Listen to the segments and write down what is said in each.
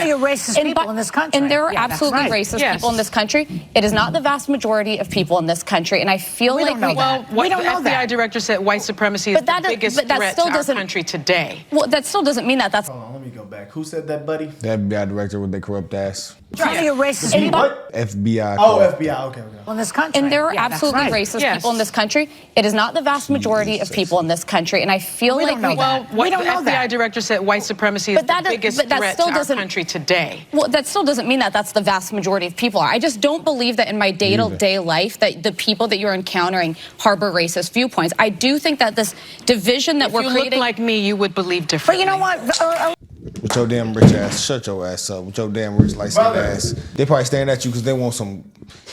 plenty of racist people in this country. And there are absolutely racist people in this country. It is not the vast majority of people in this country. And I feel we like don't know that. Well, the FBI director said white supremacy is the biggest threat to our country today. Well, that still doesn't mean that that's... Hold on, let me go back. Who said that, buddy? The FBI director with their corrupt ass. Plenty of racist What? FBI. Oh, FBI. Okay. in this country. And there are absolutely racist people in this country. It is not the vast majority of people in this country. And I feel like... the FBI director said white supremacy is the biggest threat to our country today. Well, that still doesn't mean that that's the vast majority of people. I just don't believe that in my day-to-day life that the people that you're encountering harbor racist viewpoints. I do think that this division that we're creating... If you look like me, you would believe differently. But you know what? With your damn rich ass, shut your ass up. With your damn rich light-skinned ass. They probably staring at you because they want some...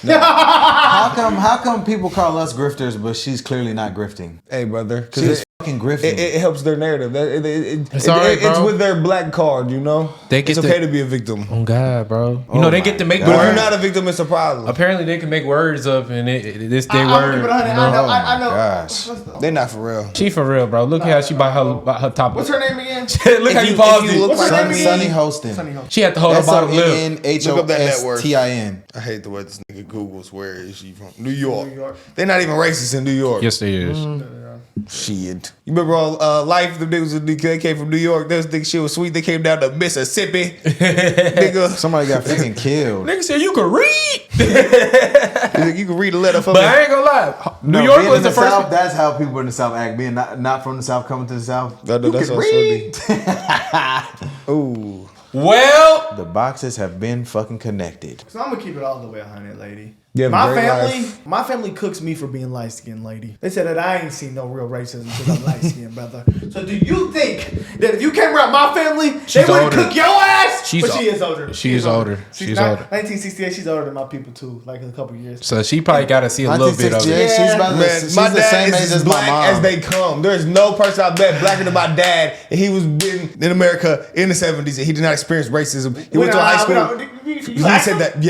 How come people call us grifters, but she's clearly not grifting? Hey, brother. She's fucking grifting. It helps their narrative. It's all right, bro. It's with their black card, you know? It's okay to be a victim. Oh, God, bro. You know, they get to make But if you're not a victim, it's a problem. Apparently, they can make words up, and it's their word. I know. Gosh. They're not for real. She for real, bro. Look how she bought her top. What's her name again? Look how you paused it. What's her name again? Sunny Hostin. She had to hold her bottom lip. SONNHOSTIN. I hate the way this nigga Googles where is she from. New York. They're not even racist in New York. Yes, they is. Shit. You remember on Life, the niggas they came from New York. They think she was sweet. They came down to Mississippi. Nigga. Somebody got freaking killed. Nigga said you could read. You can read a letter from But me. I ain't gonna lie. New York was the first. South, that's how people in the South act. Being not from the South, coming to the South. That's what read. Ooh. Well, the boxes have been fucking connected. So I'm gonna keep it all the way 100, lady. Yeah, my family cooks me for being light skinned, lady. They said that I ain't seen no real racism because I'm light skinned, brother. So do you think that if you came around my family, they wouldn't cook your ass? But she is older. She is older. She's older. 1968, she's older than my people too, like in a couple years. So she probably got to see a little bit of it. Man, my dad is as black as they come. There's no person I met blacker than my dad, and he was in America in the 70s, and he did not experience racism. He went to a high school. He said that.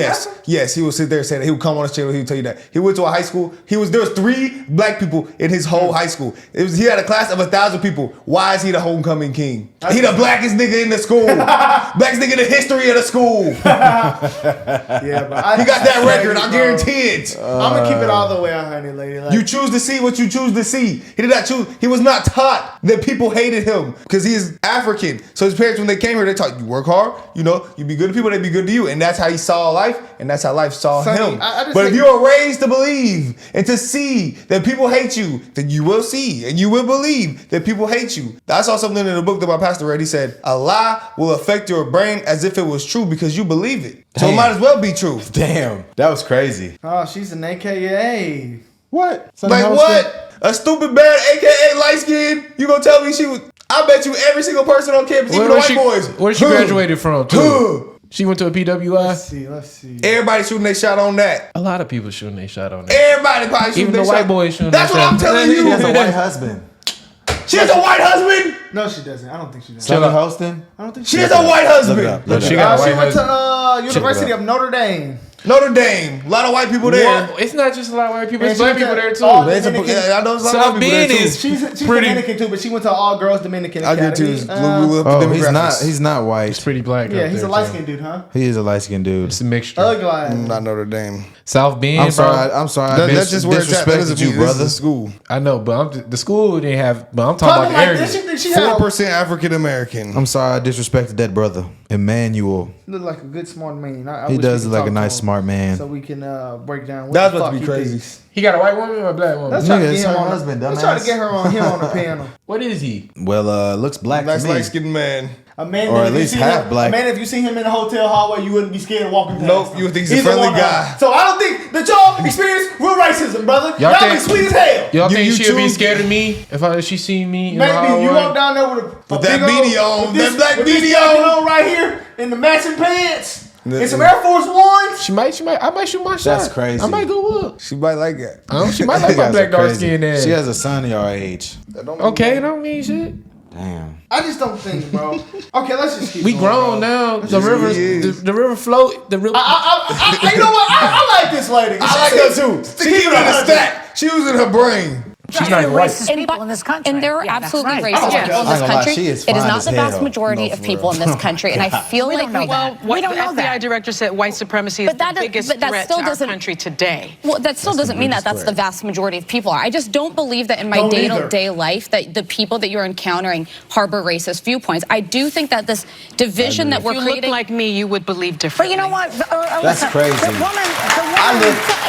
Yes, he will sit there and say that. He would come on his channel. He would tell you that he went to a high school. There was 3 black people in his whole high school. He had a class of 1,000 people. Why is he the homecoming king? He the blackest nigga in the school. Blackest nigga in the history of the school. Yeah, but he got that record. I guarantee it. I'm gonna keep it all the way 100, lady. You choose to see what you choose to see. He did not choose. He was not taught that people hated him because he is African. So his parents, when they came here, they taught you work hard. You know, you be good to people, they be good to you, and that's how he saw life, and that's how life saw him. But if you are raised to believe and to see that people hate you, then you will see and you will believe that people hate you. I saw something in the book that my pastor read. He said, a lie will affect your brain as if it was true because you believe it. So it might as well be true. Damn, that was crazy. Oh, she's an AKA. What? Like what? A stupid bad AKA light skin? You gonna tell me she was? I bet you every single person on campus, even the white boys. Where she graduated from too? She went to a PWI. Let's see. Everybody shooting their shot on that. A lot of people shooting their shot on that. Everybody probably shooting their shot. Even the white boys shooting their shot. That's what I'm telling you. She has a white husband. She has a white husband? No, she doesn't. I don't think she does. Sunny Hostin? I don't think she has a white husband. She got a white she went husband. to University of Notre Dame. Notre Dame. A lot of white people there. Well, it's not just a lot of white people. It's black people there too. I know South Bend is she's Dominican too, but she went to all girls Dominican Academy. He's not white. He's pretty black. Yeah, he's a light skinned dude, huh? He is a light skinned dude. It's a mixture. Not Notre Dame. South Bend. I'm sorry. That's just where it's at. That doesn't mean this is the school. I know, but the school didn't have. But I'm talking about the area. 4% African American. I'm sorry, I disrespected that brother, Emmanuel. Look like a good smart man. He does look like a nice smart man. So we can break down. That's about to be crazy. He got a white woman or a black woman? Let's try to get him on husband. Let's try to get him on the panel. What is he? Well, looks black to me. Nice light-skinned man. A man, or at least half black. A man, if you see him in the hotel hallway, you wouldn't be scared of walking past. Nope, you would think he's a friendly guy. So I don't think that y'all experience real racism, brother. Y'all be sweet as hell. Y'all think she'll be scared of me if she seen me in the hallway? You walk down there with that beanie on, that black beanie on right here in the matching pants. And some Air Force Ones. She might. I might shoot my shot. That's crazy. I might go up. She might like that. She might like my black dark skin ass. She has a son your age. Okay, don't mean shit. Damn. I just don't think, bro. Okay, let's just keep we going, grown now. The river float. The river. You know what? I like this lady. I like her too. She keep it in the stack. She was in her brain. She's not even racist white. people in this country. And there are Yeah, that's absolutely right. racist Yeah. people in I this ain't gonna lie, country. she is It is fine not as the vast hell. majority No, of for people real. in this country, and I feel like don't know that. Well, We don't the know that. FBI director said white supremacy is the biggest threat to our country today. Well, that still doesn't mean that that's the vast majority of people. I just don't believe that in my day-to-day life that the people that you're encountering harbor racist viewpoints. I do think that this division that we're If you look creating. like me, you would believe But differently. you know what? That's Alyssa, crazy. The woman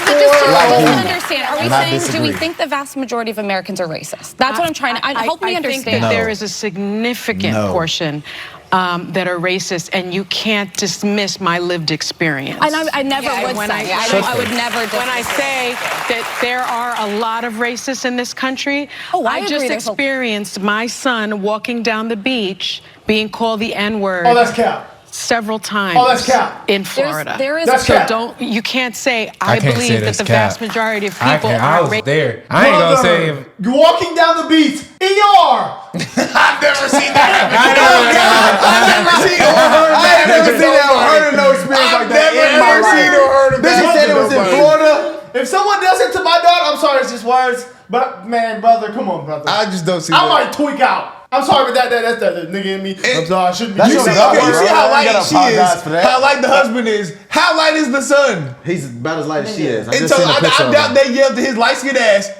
But just to Like fully you. understand, are we And I saying, do we disagree. think the vast majority of Americans are racist? That's what I'm trying to, help me I understand. think that No. there is a significant No. portion that are racist, and you can't dismiss my lived experience. And I never would when say. I would never. When I say that there are a lot of racists in this country, Oh, I I just agree. There's a- experienced my son walking down the beach being called the N-word. Oh, that's cap. Several times. Oh, that's cap. In Florida. There is That's a cap. You can't say I can't believe say that that's the cap. vast majority of I people can't. I are was racist. there. I ain't gonna say. You're walking down the beach. ER. I've never seen that. I've never seen or heard that. I ain't never seen that or heard of no experience like that in my life. seen or heard of Bitch, that. you said it was in Florida. If someone does it to my daughter, I'm sorry, it's just words. But man, brother, come on, brother. I just don't see I that. might tweak out. I'm sorry, but that's the nigga in me. I'm sorry, I shouldn't be That's You your see, doing daughter, okay, you bro. see how You light gotta she apologize is, for that. how light the husband is, how light is the son? He's about as light as she is. I And just so seen a picture I of doubt him. they yelled to his light skinned ass.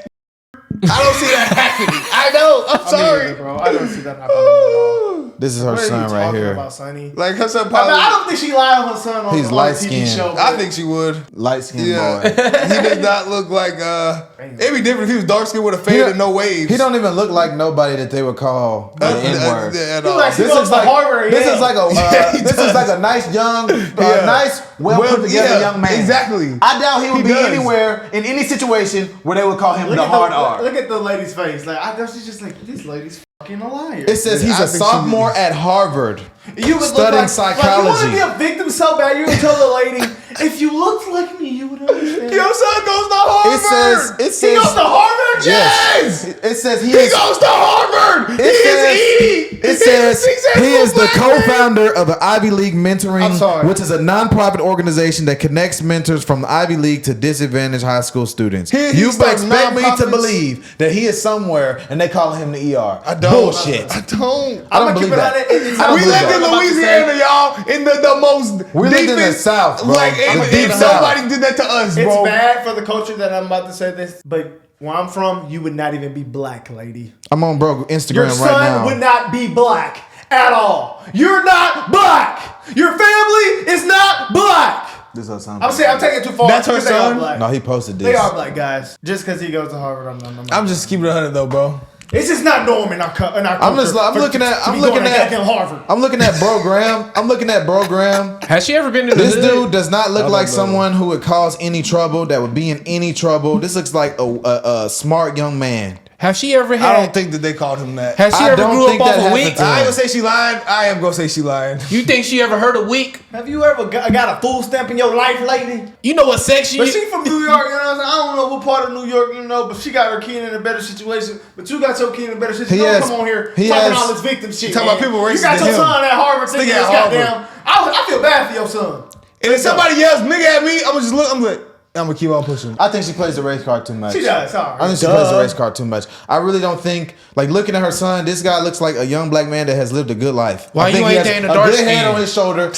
I don't see that happening. I know. I'm sorry. bro. I don't see that happening at all. This is her What are you son right talking here. about, Sonny? Like her son I probably. don't think she lied on her son on, He's on a TV light-skinned. show. I think she would. Light skinned Yeah. boy. He does not look like it'd be different if he was dark skinned with a fade and no waves. He don't even look like nobody that they would call the N-word. At He all. like- This goes is to like Harvard, this yeah. is like a he this is does. like a nice young, Yeah. nice, well put together yeah, young man. exactly. I doubt he would He be does. anywhere in any situation where they would call him Look the at hard R. Look at the lady's face. Like I know she's just like, this lady's fucking a liar. It says he's I a think she sophomore at Harvard. You would studying look like, psychology. Like you want to be a victim so bad, you're gonna tell the lady, if you looked like me, you would understand. Your son goes to Harvard. It He says goes to Harvard? Yes. It says he He is. goes to Harvard. He is eating. It says he is the Black man. co-founder of the Ivy League I'm Mentoring, sorry. which is a non-profit organization that connects mentors from the Ivy League to disadvantaged high school students. He You starts expect me to nonprofits. believe that he is somewhere and they call him the ER? I don't. Bullshit. I don't. I don't I'ma keep believe it that. on it. I don't We believe lived in that. Louisiana, y'all, in the most We lived in the deepest- South, bro. Like, I'm a if deep somebody South. did that to us, It's bro. bad for the culture that I'm about to say this, but where I'm from, you would not even be black, lady. I'm on bro Your Instagram son right now. would not be black at all. You're not black. Your family is not black. This is her son. I'm saying I'm taking it too far. That's her 'cause they are son? black. No, he posted this. They are black guys. Just because he goes to Harvard, I'm just keeping it 100 though, bro. It's just not normal in our culture. I'm looking at Harvard. I'm looking at Bro Graham. I'm looking at Bro Graham. Has she ever been to the This hood? dude does not look don't like know. someone who would cause any trouble, that would be in any trouble. This looks like a smart young man. Have she ever I had? don't think that they called him that. Has she I ever don't grew think up that off a happened week? to him. I ain't gonna say she lying. I am gonna say she lying. You think she ever heard a week? Have you ever got a food stamp in your life, lady? You know what section? But she from New York, you know what I'm saying? I don't know what part of New York, you know, but she got her kid in a better situation. But you got your kid in a better situation. He Don't has- come on here he talking has- all this victim shit. talking about man. people You racist got to your him. son at Harvard thinking Nigga this at Harvard. goddamn. I feel bad for your son. And if somebody yells nigga at me, I'm gonna just look. I'm like, I'm gonna keep on pushing. I think she plays the race card too much. She does, sorry. I think she plays the race card too much. I really don't think, like, looking at her son, this guy looks like a young black man that has lived a good life. Why I think you he ain't has dating a a dark good head skin? on his shoulder.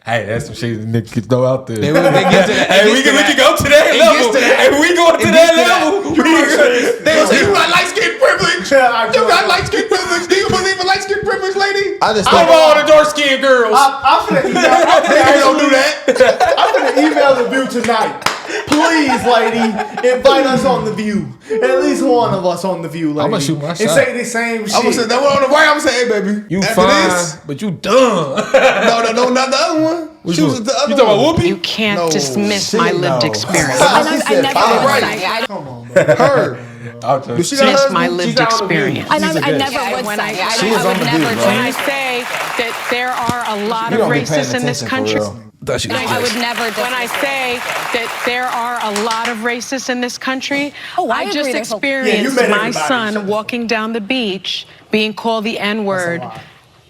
Hey, that's some shit nigga could throw out there. Hey, we can go to that level. And we going to that level. They gonna say you got light skin privilege. You got light skin privilege. Do you believe in light skin privilege, lady? I just Come think on, the dark skinned girls. I'm finna email. Niggas don't do that. I'm finna email the View tonight. Please, lady, invite us on the View. At least one of us on the View, lady. I'ma shoot my and shot. say the same shit. I'm gonna say that one on the right. I'm gonna say, hey, baby. You after fine, this- but you dumb. No, not the other one. She was the other You talking one. about You Whoopi? can't No, dismiss she my lived know. experience. I never fine. would right. say. I Come on, bro. Her. I'll tell you. Does she got a Dismiss husband? my She's lived not on the View. experience. I never would When say. I She is I on would the never View, bro. When I do. say that there are a lot You of don't be paying racists in this attention for country. real. Thought she was I would never. When I say that there are a lot of racists in this country, Oh, I I agree. just There's a- experienced Yeah, you met my everybody. son walking down the beach being called the N-word lot.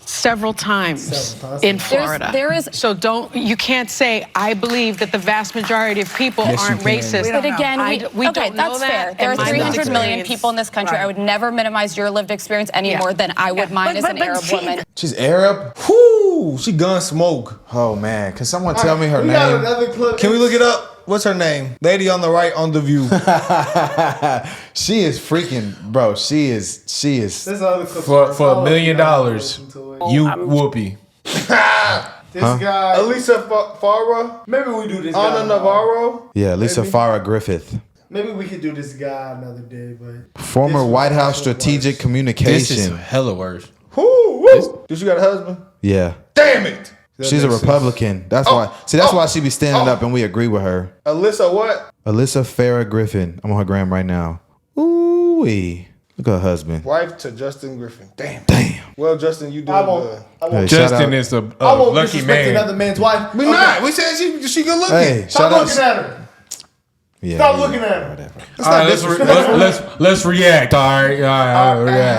several times in Florida. So you can't say, I believe that the vast majority of people aren't racist. But again, we don't know that's that. There are 300 million people in this country. I would never minimize your lived experience any more than I would mine as an Arab woman. She's Arab? Whoo! She gun smoke. Oh, man. Can someone tell me her name? Can we look it up? What's her name? Lady on the right on The View. She is freaking, bro. She is. For $1 million, you whoopee. This guy, Alyssa Farah. Maybe we do this guy. Anna Navarro. Yeah, Alyssa Farah Griffith. Maybe we could do this guy another day, but Former White House strategic communication. This is hella worse. Did she got a husband? Yeah. Damn it. She's a Republican. That's why. See, that's why she be standing up, and we agree with her. Alyssa what? Alyssa Farah Griffin. I'm on her gram right now. Ooh-wee. Look at her husband. Wife to Justin Griffin. Damn. Well, Justin, you did good. Hey, Justin is a lucky man. Another man's wife. We not. We said she good looking. Hey, Stop looking at her. Yeah, Stop looking at her. Whatever. All right, let's react. All right,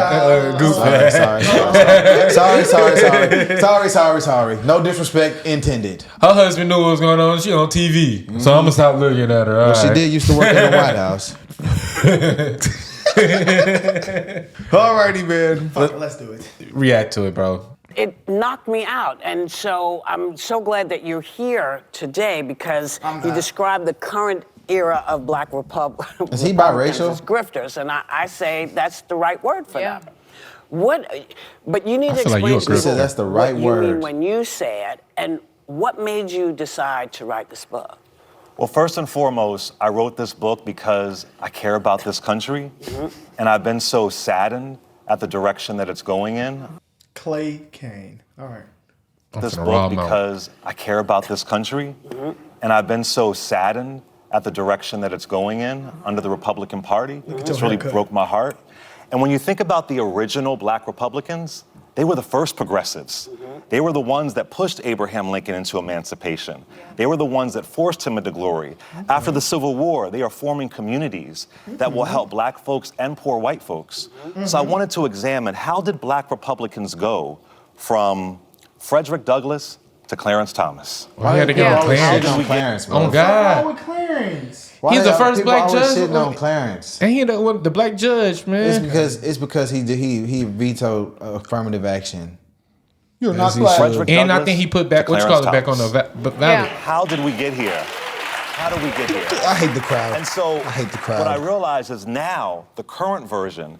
Sorry. No disrespect intended. Her husband knew what was going on. She on TV, so I'm gonna stop looking at her. Well, she did used to work in the White House. Alrighty, man. Let's do it. React to it, bro. It knocked me out, and so I'm so glad that you're here today because you described the current era of black Republicans. Is he biracial? As grifters, and I say that's the right word for them. But you need to explain to me that's the right what word. you mean when you say it, and what made you decide to write this book? Well, first and foremost, I wrote this book because I care about this country, and I've been so saddened at the direction that it's going in. Clay Kane. All right. This book because I care about this country, and I've been so saddened at the direction that it's going in under the Republican Party. It's really broke my heart. And when you think about the original black Republicans, they were the first progressives. They were the ones that pushed Abraham Lincoln into emancipation. They were the ones that forced him into glory. After the Civil War, they are forming communities that will help black folks and poor white folks. So I wanted to examine, how did black Republicans go from Frederick Douglass to Clarence Thomas? Why had to get on Clarence? Oh God! With Clarence. He's the first black judge. Sitting on Clarence. And he the black judge, man. It's because he vetoed affirmative action. You're not black. And I think he put back back on the ballot. How did we get here? How did we get here? I hate the crowd. And so I hate the crowd. What I realize is now the current version,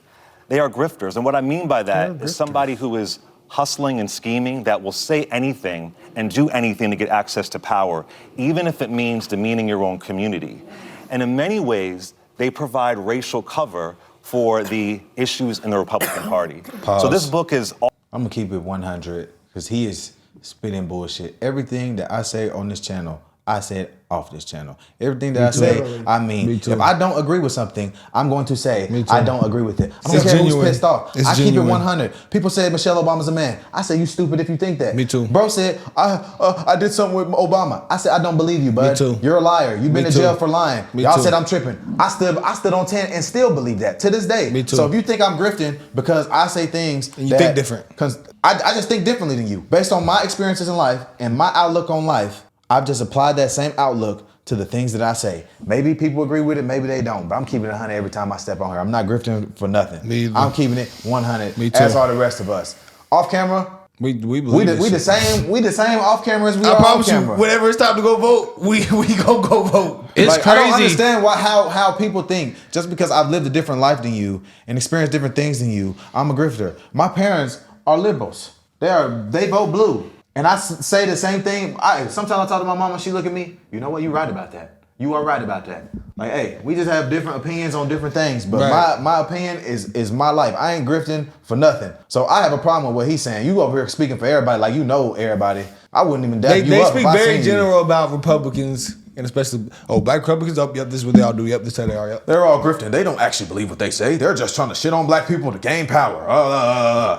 they are grifters, and what I mean by that is somebody who is hustling and scheming that will say anything and do anything to get access to power, even if it means demeaning your own community. And in many ways, they provide racial cover for the issues in the Republican Party. So this book is I'm gonna keep it 100 because he is spitting bullshit. Everything that I say on this channel, I said off this channel. Everything that I say, I mean. If I don't agree with something, I'm going to say I don't agree with it. I don't care who's pissed off. I keep it 100. People say Michelle Obama's a man. I say you stupid if you think that. Me too. Bro said I did something with Obama. I said I don't believe you, bud. Me too. You're a liar. You've been in jail for lying. Y'all said I'm tripping. I stood on 10 and still believe that to this day. Me too. So if you think I'm grifting because I say things and you think different, because I just think differently than you based on my experiences in life and my outlook on life. I've just applied that same outlook to the things that I say. Maybe people agree with it, maybe they don't, but I'm keeping it 100 every time I step on here. I'm not grifting for nothing. Me either. I'm keeping it 100, Me too. as are the rest of us. Off camera, we we the same off camera as we are promise on camera. you, whenever it's time to go vote, we go vote. It's crazy. I don't understand how people think just because I've lived a different life than you and experienced different things than you, I'm a grifter. My parents are liberals. They vote blue. And I say the same thing. Sometimes I talk to my mama, she look at me, you know what, you right about that. You are right about that. Like, hey, we just have different opinions on different things, but my opinion is my life. I ain't grifting for nothing. So I have a problem with what he's saying. You over here speaking for everybody like you know everybody. I wouldn't even dab you up. They speak very general about Republicans. And especially, black Republicans, yep, this is what they all do, yep, this is how they are, yep. They're all grifting. They don't actually believe what they say. They're just trying to shit on black people to gain power.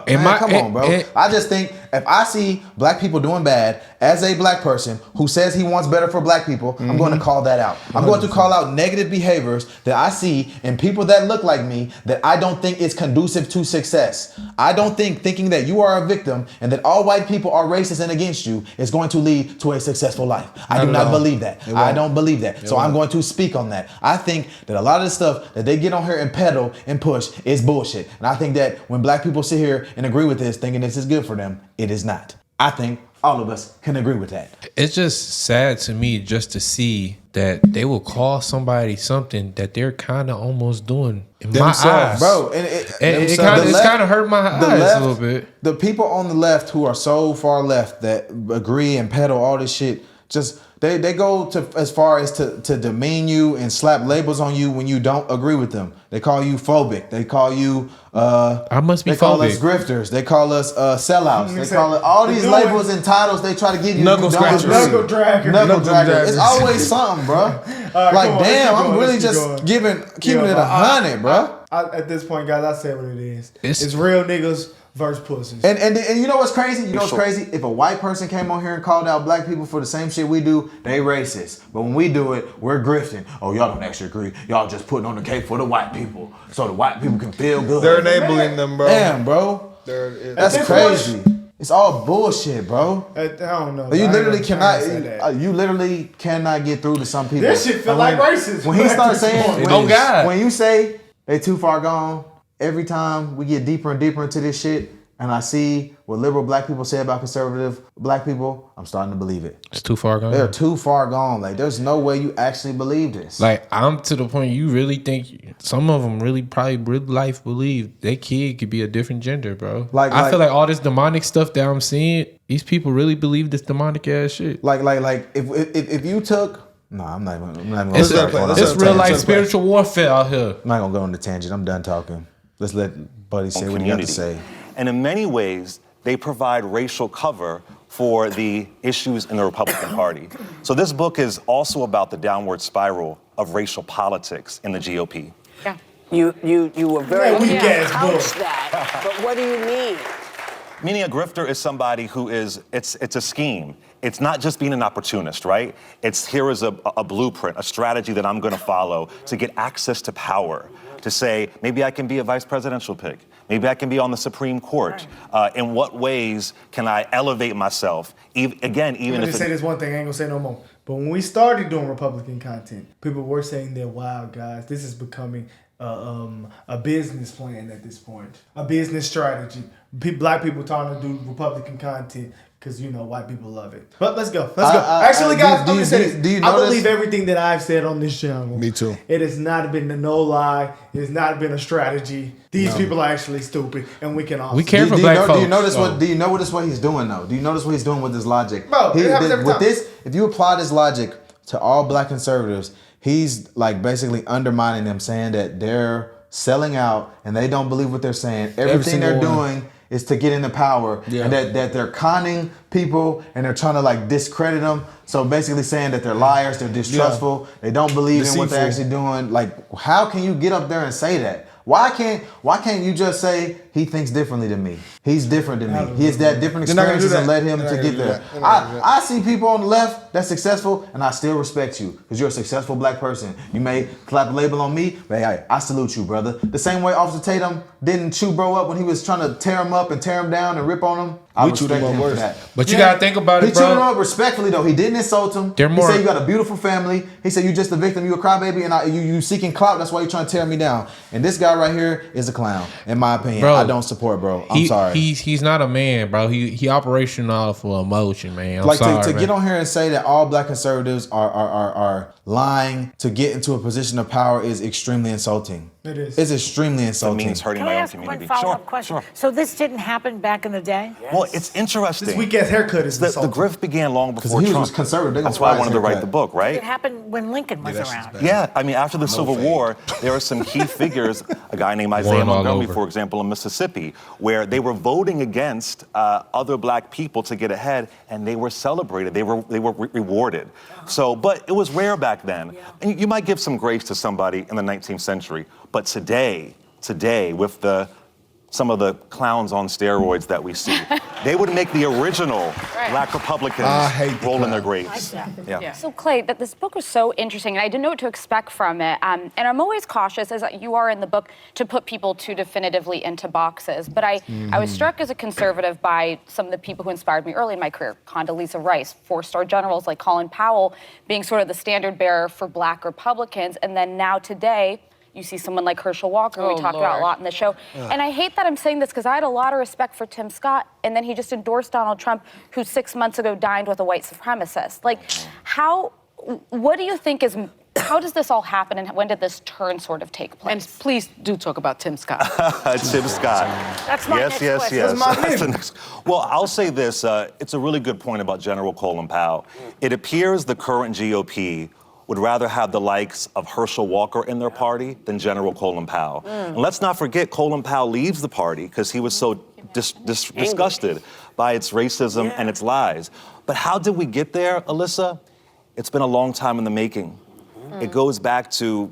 Come on, bro. I just think if I see black people doing bad as a black person who says he wants better for black people, I'm going to call that out. I'm going to call out negative behaviors that I see in people that look like me that I don't think is conducive to success. I don't think thinking that you are a victim and that all white people are racist and against you is going to lead to a successful life. I do not believe that. I don't believe that. So I'm going to speak on that. I think that a lot of the stuff that they get on here and peddle and push is bullshit. And I think that when black people sit here and agree with this, thinking this is good for them, it is not. I think all of us can agree with that. It's just sad to me just to see that they will call somebody something that they're kind of almost doing in my eyes, bro. And it's kind of hurt my eyes a little bit. The people on the left who are so far left that agree and peddle all this shit, just they go to as far as to demean you and slap labels on you when you don't agree with them. They call you phobic. They call you I must be they call phobic. us grifters. They call us sellouts. They call it all these labels and titles they try to give you. Knuckle scratchers. Knuckle dragger. Knuckle dragger. It's always something, bro. Like damn, I'm really just keeping it 100, bro. At this point, guys, I say what it is. It's real niggas versus pussies. And you know what's crazy? You know what's crazy? If a white person came on here and called out black people for the same shit we do, they racist. But when we do it, we're grifting. Oh, y'all don't actually agree. Y'all just putting on the cake for the white people so the white people can feel good. They're enabling them, bro. Damn, bro. That's crazy. It's all bullshit, bro. I don't know. You literally cannot. You literally cannot get through to some people. This shit feel like racist. When he starts saying, Oh God, when you say they too far gone, every time we get deeper and deeper into this shit, and I see what liberal black people say about conservative black people, I'm starting to believe it. it's too far gone. They're too far gone. Like, there's no way you actually believe this. Like, I'm to the point you really think some of them really probably real life believe their kid could be a different gender, bro. I feel like all this demonic stuff that I'm seeing, these people really believe this demonic ass shit. Like if you took. No, I'm not even going It's to real life spiritual warfare out here. I'm not going to go on the tangent. I'm done talking. Let's let Buddy say what he got to say. And in many ways, they provide racial cover for the issues in the Republican Party. So this book is also about the downward spiral of racial politics in the GOP. Yeah. You were very weak ass couch book. that, but what do you mean? Meaning a grifter is somebody who is, it's a scheme. It's not just being an opportunist, right? Here is a blueprint, a strategy that I'm gonna follow to get access to power, to say, maybe I can be a vice presidential pick. Maybe I can be on the Supreme Court. In what ways can I elevate myself? Even I'm if gonna say this one thing, I ain't gonna say no more. But when we started doing Republican content, people were saying that, wow, guys, this is becoming a business plan at this point, a business strategy. Black people trying to do Republican content because, white people love it. But let's go. Actually, guys, I'm going to say this. I believe everything that I've said on this channel. Me too. It has not been no lie. It has not been a strategy. These people are actually stupid, and we can all. We care for black folks. Do you notice what he's doing though? Do you notice what he's doing with his logic? Bro, it happens every time. If you apply this logic to all black conservatives, he's like basically undermining them, saying that they're selling out and they don't believe what they're saying. Everything they're doing is to get into power, and that they're conning people and they're trying to like discredit them. So basically saying that they're liars, they're distrustful, they don't believe in what they're actually doing. Like, how can you get up there and say that? Why can't you just say he thinks differently than me? He's different than me. He has that different experiences and led him to get there. I see people on the left that's successful, and I still respect you because you're a successful black person. You may clap a label on me, but hey, I salute you, brother. The same way Officer Tatum didn't chew bro up when he was trying to tear him up and tear him down and rip on him. I respect him for that. But you gotta think about it, bro. He chewed him up respectfully though. He didn't insult him. He said you got a beautiful family. He said you just a victim, you a crybaby, and you seeking clout. That's why you're trying to tear me down. And this guy right here is a clown, in my opinion. Bro, I don't support, bro. I'm sorry. He's not a man, bro. He operational for emotion, man. I'm sorry, to get on here and say that all black conservatives are lying to get into a position of power is extremely insulting. It is. It's extremely insulting. It means hurting my own community. Can I ask one follow-up question? So this didn't happen back in the day? Yes. Well, it's interesting. This weak-ass haircut is the insulting. grift began long before Trump. He was conservative. That's why I wanted to write the book, right? It happened when Lincoln was around. Yeah, I mean, after the Civil War, there are some key figures, a guy named Isaiah Montgomery, for example, in Mississippi, where they were voting against other black people to get ahead, and they were celebrated. They were rewarded. So, but it was rare back then. And you might give some grace to somebody in the 19th century, but today, with the some of the clowns on steroids that we see. They would make the original Black Republicans roll in their graves. Yeah. So Clay, that this book was so interesting, and I didn't know what to expect from it. And I'm always cautious, as you are in the book, to put people too definitively into boxes. But I was struck as a conservative by some of the people who inspired me early in my career. Condoleezza Rice, 4-star generals like Colin Powell being sort of the standard bearer for Black Republicans. And then now today, you see someone like Herschel Walker, who we talked about a lot in the show. And I hate that I'm saying this because I had a lot of respect for Tim Scott, and then he just endorsed Donald Trump, who 6 months ago dined with a white supremacist. Like, what do you think is, how does this all happen, and when did this turn sort of take place? And please do talk about Tim Scott. Tim Scott. That's my next question. That's the next. Well, I'll say this. It's a really good point about General Colin Powell. It appears the current GOP would rather have the likes of Herschel Walker in their party than General Colin Powell. And let's not forget, Colin Powell leaves the party because he was so disgusted by its racism and its lies. But how did we get there, Alyssa? It's been a long time in the making. It goes back to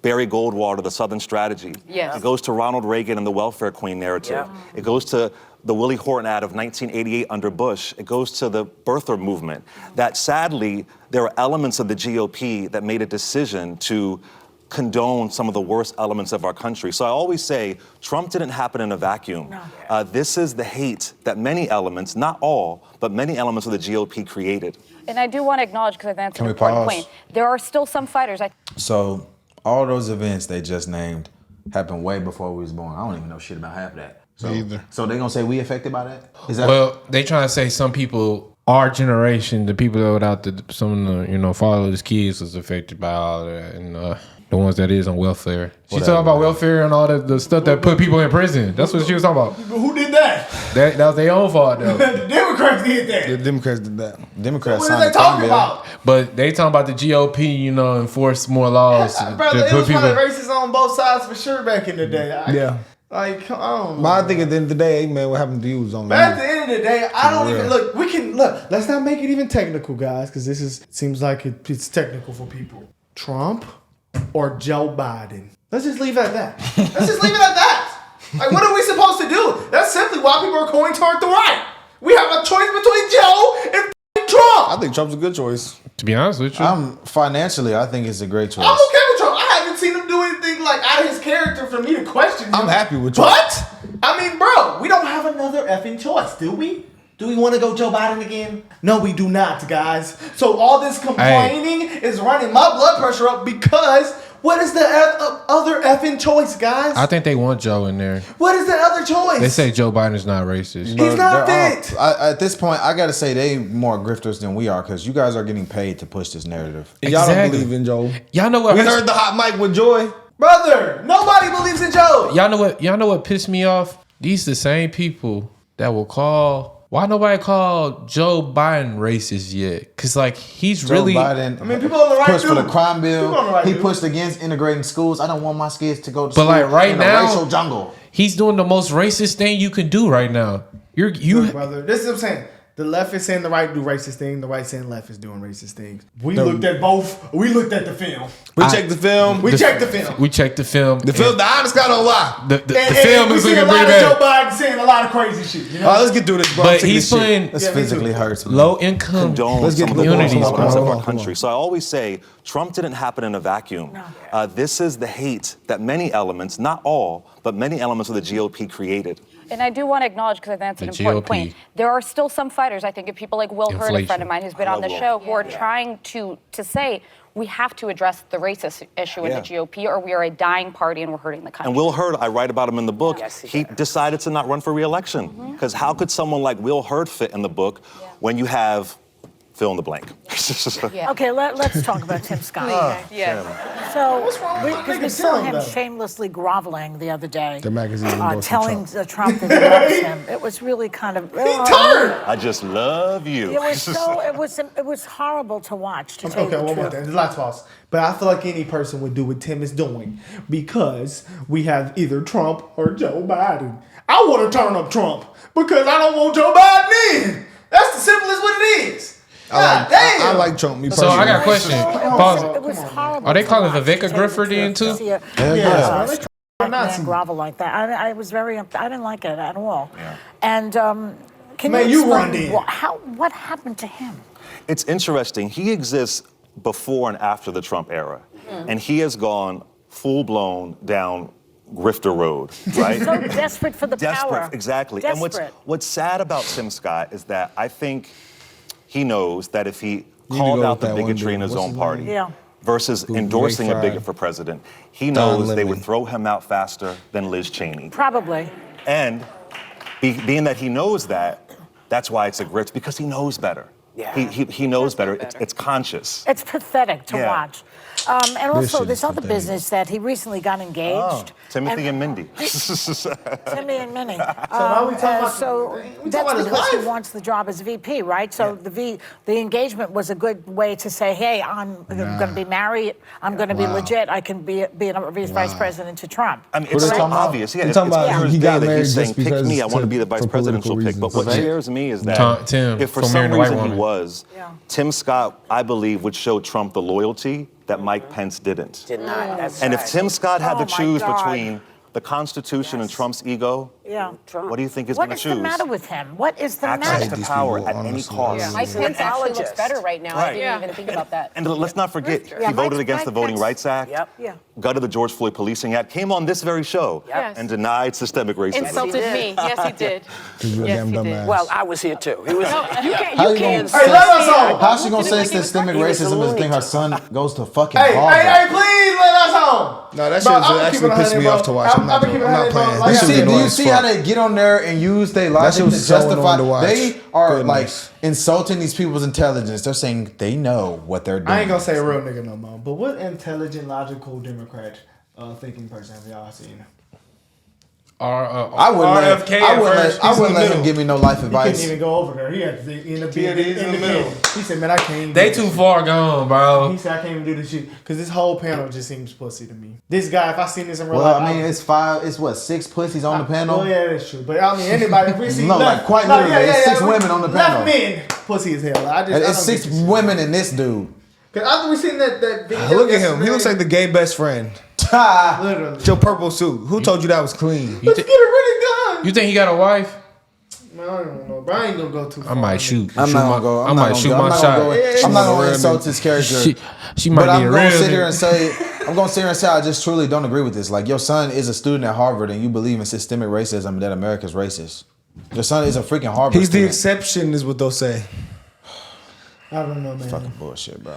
Barry Goldwater, the Southern Strategy. Yes. It goes to Ronald Reagan and the welfare queen narrative. It goes to the Willie Horton ad of 1988 under Bush. It goes to the birther movement. That sadly, there are elements of the GOP that made a decision to condone some of the worst elements of our country. So I always say, Trump didn't happen in a vacuum. This is the hate that many elements, not all, but many elements of the GOP created. And I do want to acknowledge, because I think that's an important point, there are still some fighters. So all those events they just named happened way before we was born. I don't even know shit about half of that. So they gonna say we affected by that? Well, they trying to say some people, our generation, the people that without some of the fatherless kids was affected by all that, and the ones that is on welfare. She's talking about welfare and all the stuff that put people in prison. That's what she was talking about. Who did that? That was their own fault, though. The Democrats did that. The Democrats did that. Democrats. What are they talking about? But they talking about the GOP, enforce more laws. Brother, it was probably racist on both sides for sure back in the day. Like, come on. But I think at the end of the day, man, what happened to you was on But at the end of the day, I don't even look. We can look. Let's not make it even technical, guys, because seems like it's technical for people. Trump or Joe Biden? Let's just leave it at that. Let's just leave it at that. Like, what are we supposed to do? That's simply why people are going toward the right. We have a choice between Joe and Trump. I think Trump's a good choice. To be honest with you, financially, I think it's a great choice. I'm okay with Trump. I haven't seen him do anything like out of his character for me to question him. I'm happy with Trump. But I mean, bro, we don't have another effing choice, do we? Do we want to go Joe Biden again? No, we do not, guys. So all this complaining is running my blood pressure up because what is the other effing choice, guys? I think they want Joe in there. What is the other choice? They say Joe Biden's not racist. He's not fit. At this point, I got to say they more grifters than we are because you guys are getting paid to push this narrative. Y'all don't believe in Joe. Y'all know what? We heard the hot mic with Joy. Brother, nobody believes in Joe. Y'all know what pissed me off? These the same people that will call. Why nobody called Joe Biden racist yet? Cause he's Joe really. Biden, I mean, people on the right pushed for the dude. crime bill. Right he dude. pushed against integrating schools. I don't want my kids to go to school right in now, a racial jungle. He's doing the most racist thing you can do right now. Look, brother, this is what I'm saying. The left is saying the right do racist things. The right saying left is doing racist things. We looked at both. We looked at the film. We checked the film. We checked the film. We checked the film. The film. The honest guy don't lie. The film is looking pretty bad. Joe bad. Biden saying a lot of crazy shit. You know? All right, let's get through this, bro. But he's playing. This physically hurts me. Low income Condone some of the communities, worst elements of bro. our country. So I always say, Trump didn't happen in a vacuum. This is the hate that many elements, not all, but many elements of the GOP created. And I do want to acknowledge, because I think that's an important point, there are still some fighters, I think of people like Will Hurd, a friend of mine who's been on the show, who are trying to say we have to address the racist issue in the GOP or we are a dying party and we're hurting the country. And Will Hurd, I write about him in the book, he decided to not run for re-election. Because how could someone like Will Hurd fit in the book when you have fill in the blank? Okay, let's talk about Tim Scott. So, What's wrong with because we saw him shamelessly groveling the other day, The magazine telling Trump that he loves him. It was really kind of. I just love you. It was it was horrible to watch. To tell you the one more truth. thing. There's lots of false. But I feel like any person would do what Tim is doing because we have either Trump or Joe Biden. I want to turn up Trump because I don't want Joe Biden in. That's the simplest what it is. I like Trump. Me So I got a question. It was horrible. Are they calling to watch, Viveka to tell you Griffin the in truth, too? to see a- man grovel like that. I was very. I didn't like it at all. Yeah. And can Man, you you run explain in. what happened to him? It's interesting. He exists before and after the Trump era, and he has gone full blown down grifter road, right? So desperate for the power. Exactly. Desperate. And what's sad about Tim Scott is that I think he knows that if he called out the bigotry in his own party versus endorsing a bigot for president, he knows they would throw him out faster than Liz Cheney. Probably. And being that he knows that, that's why it's a grift, because he knows better. Yeah. He knows better. It's conscious. It's pathetic to watch. And also, this other business that he recently got engaged. Timothy and Mindy. Timmy and Minnie. now we talking about- so we that's talking about his because he wife? wants the job as VP, right? So the engagement was a good way to say, hey, I'm going to be married. I'm going to be legit. I can be a vice president to Trump. I mean, it's so obvious. Yeah, it's clear as day that he's saying, pick me. I want to be the vice presidential pick. But what scares me is that if for some reason he was, Tim Scott, I believe, would show Trump the loyalty that Mike Pence didn't. Did not. That's And right. if Tim Scott had to Oh, my choose God. between the Constitution and Trump's ego, what do you think he's going to choose? What is the matter with him? What is the Access matter? to power at any cost. Mike Pence actually looks better right now. I didn't even think about that. And let's not forget, he voted against the Voting Rights Act, gutted the George Floyd Policing Act, came on this very show, and denied systemic racism. Insulted me. Yes, he did. Yes, he did. Well, I was here too. He was. You can't. How You you can't. gonna- Hey, let us on. How's she gonna say systemic racism is the thing her son goes to fucking Hey, Harvard? please let us on. No, that shit Bro, I'ma keep actually it a pissed me hundred, off to bro. watch. I'm not keeping it a playing. hundred, bro. That Like, shit Do annoying you as see fuck. how they get on there and use their That logic shit to was so annoying justify? to watch. They are Goodness. like insulting these people's intelligence. They're saying they know what they're doing. I ain't gonna say a real nigga no more. But what intelligent, logical Democrat thinking person have y'all seen? I wouldn't let him give me no life He advice. couldn't even go over there. He had to in the middle. He said, "Man, I can't." Even They do too this far gone, bro. He said, "I can't even do this shit because this whole panel just seems pussy to me." This guy, if I seen this in real Well, life, I mean, it's five. It's what, 6 pussies on the panel? Well, yeah, that's true. But I mean, anybody, if we see No, like, quite literally, it's 6 women on the panel. Left men, pussy as hell. I It's don't 6 get this. women and this dude. Cause after we seen that video, Look at him. He looks like the gay best friend. literally. Your purple suit. Who told you that was clean? Let's get it really done. You think he got a wife? Man, I don't know, bro. I ain't gonna go too far. I might shoot. I'm not gonna go. I might shoot my shot. I'm not gonna insult his character. She might But be I'm a gonna real sit here nigga. and say, I just truly don't agree with this. Like, your son is a student at Harvard, and you believe in systemic racism that America's racist. Your son is a freaking Harvard. He's the student. exception, is what they'll say. I don't know, man. Fucking bullshit, bro.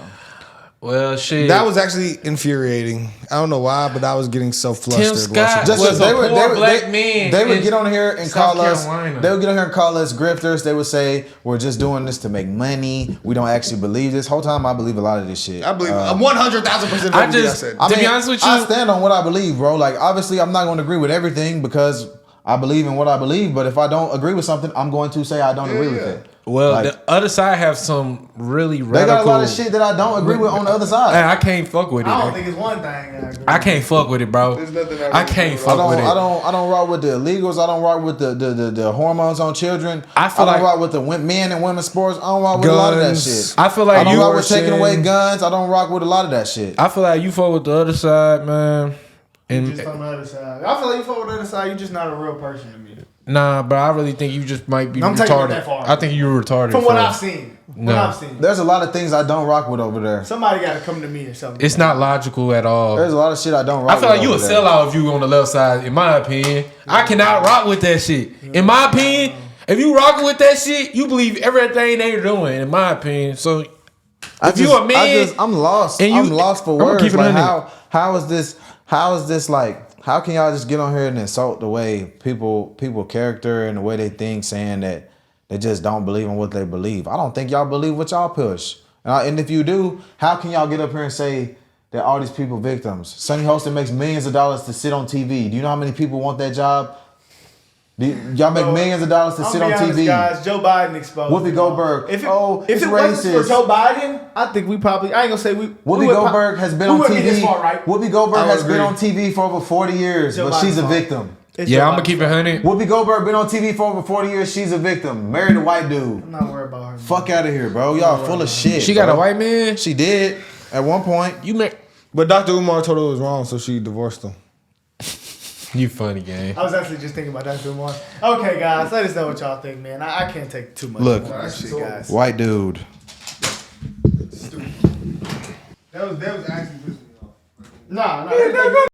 Well, shit. That was actually infuriating. I don't know why, but I was getting so flustered. Tim Scott watching. was a poor black man. They would in get on here and South call us. Carolina. They would get on here and call us grifters. They would say we're just doing this to make money. We don't actually believe this. Whole time I believe a lot of this shit. I believe 100,000% I I just- said. I To be mean, honest with you- I stand on what I believe, bro. Like, obviously, I'm not going to agree with everything because I believe in what I believe. But if I don't agree with something, I'm going to say I don't agree with it. Well, Like, the other side have some really radical. they got a lot of shit that I don't agree with on the other side. Hey, I can't fuck with it. I don't think it's one thing. I agree. I can't fuck with it, bro. There's nothing I can't fuck with it. I don't rock with the illegals. I don't rock with the hormones on children. I feel don't like- rock with the men and women's sports. I don't rock with a lot of that Guns. shit. I feel like I don't you rock are with taking away saying- guns. I don't rock with a lot of that shit. I feel like you fuck with the other side, man. And Just on the other side. I feel like you fuck with the other side. You're just not a real person to me. nah, but I really think you just might be I'm taking it retarded. that far. I think you're retarded. From what for it. I've seen. No. What I've seen. There's a lot of things I don't rock with over there. Somebody got to come to me or something. It's not logical at all. There's a lot of shit I don't rock I with. feel like you a over there. sellout if you on the left side, in my opinion. I cannot rock with that shit. In my opinion, if you rocking with that shit, you believe everything they doing, in my opinion. So if you a man, I'm lost. and I'm lost for I'ma words. keep it Like, 100. how is this like? How can y'all just get on here and insult the way people character and the way they think, saying that they just don't believe in what they believe? I don't think y'all believe what y'all push. And if you do, how can y'all get up here and say that all these people victims? Sonny Holston makes millions of dollars to sit on TV. Do you know how many people want that job? Y'all make millions of dollars to sit on TV. Guys, Joe Biden exposed. Whoopi Goldberg. If it it's wasn't racist. for Joe Biden, I think we probably. I ain't gonna say we. Whoopi Goldberg has been on wouldn't be TV. this far, right? Whoopi Goldberg I has agree. been on TV for over 40 years, Joe but she's a Biden's victim. yeah, I'm gonna keep it 100. Whoopi Goldberg been on TV for over 40 years. She's a victim. Married a white dude. I'm not worried about her. Fuck out of here, bro. Y'all full of shit. She got bro. a white man. She did at one point. You met. But Dr. Umar told her it was wrong, so she divorced him. You funny, gang. I was actually just thinking about that too more. Okay, guys, let us know what y'all think, man. I can't take too much Look, more of this shit, guys. white dude. That was actually pissing me off. No.